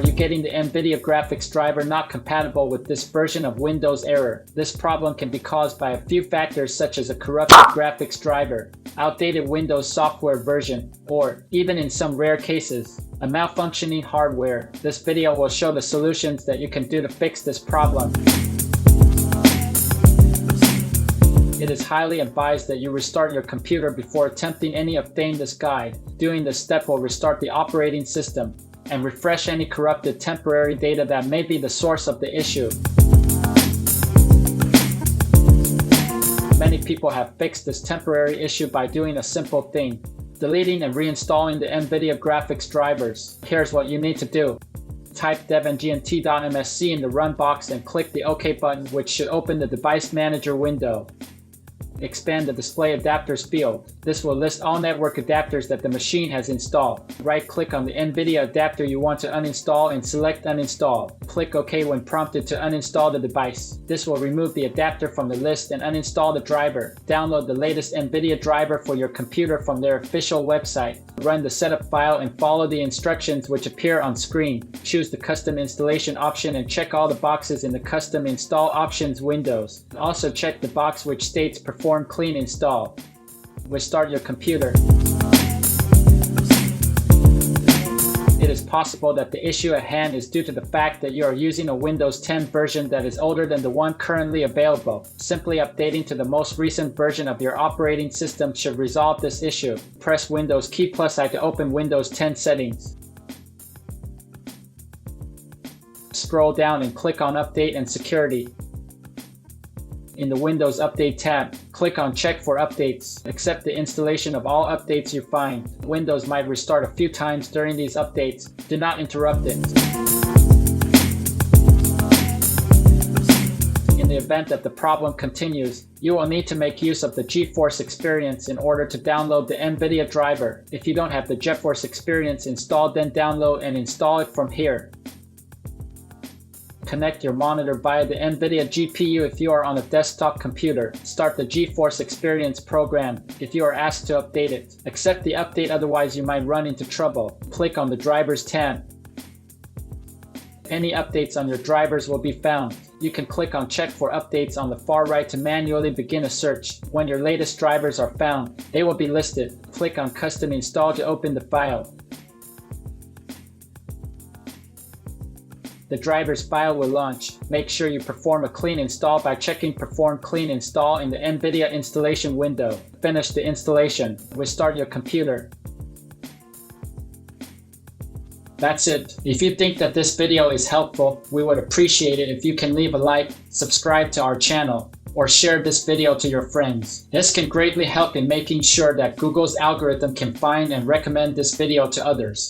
Are you getting the Nvidia graphics driver not compatible with this version of Windows error? This problem can be caused by a few factors such as a corrupted graphics driver, outdated Windows software version, or, even in some rare cases, a malfunctioning hardware. This video will show the solutions that you can do to fix this problem. It is highly advised that you restart your computer before attempting any of this guide. Doing this step will restart the operating system and refresh any corrupted temporary data that may be the source of the issue. Many people have fixed this temporary issue by doing a simple thing: deleting and reinstalling the Nvidia graphics drivers. Here's what you need to do. Type dev-ngnt.msc in the run box and click the OK button, which should open the device manager window. Expand the display adapters field. This will list all network adapters that the machine has installed. Right-click on the Nvidia adapter you want to uninstall and select Uninstall. Click OK when prompted to uninstall the device. This will remove the adapter from the list and uninstall the driver. Download the latest Nvidia driver for your computer from their official website. Run the setup file and follow the instructions which appear on screen. Choose the custom installation option and check all the boxes in the custom install options windows. Also check the box which states perform clean install. Restart your computer. It is possible that the issue at hand is due to the fact that you are using a Windows 10 version that is older than the one currently available. Simply updating to the most recent version of your operating system should resolve this issue. Press Windows key plus I to open Windows 10 settings. Scroll down and click on Update and Security. In the Windows Update tab, click on Check for Updates. Accept the installation of all updates you find. Windows might restart a few times during these updates. Do not interrupt it. In the event that the problem continues, you will need to make use of the GeForce Experience in order to download the Nvidia driver. If you don't have the GeForce Experience installed, then download and install it from here. Connect your monitor via the Nvidia GPU if you are on a desktop computer. Start the GeForce Experience program if you are asked to update it. Accept the update, otherwise you might run into trouble. Click on the Drivers tab. Any updates on your drivers will be found. You can click on Check for Updates on the far right to manually begin a search. When your latest drivers are found, they will be listed. Click on Custom Install to open the file. The driver's file will launch. Make sure you perform a clean install by checking Perform Clean Install in the Nvidia installation window. Finish the installation. Restart your computer. That's it. If you think that this video is helpful, we would appreciate it if you can leave a like, subscribe to our channel, or share this video to your friends. This can greatly help in making sure that Google's algorithm can find and recommend this video to others.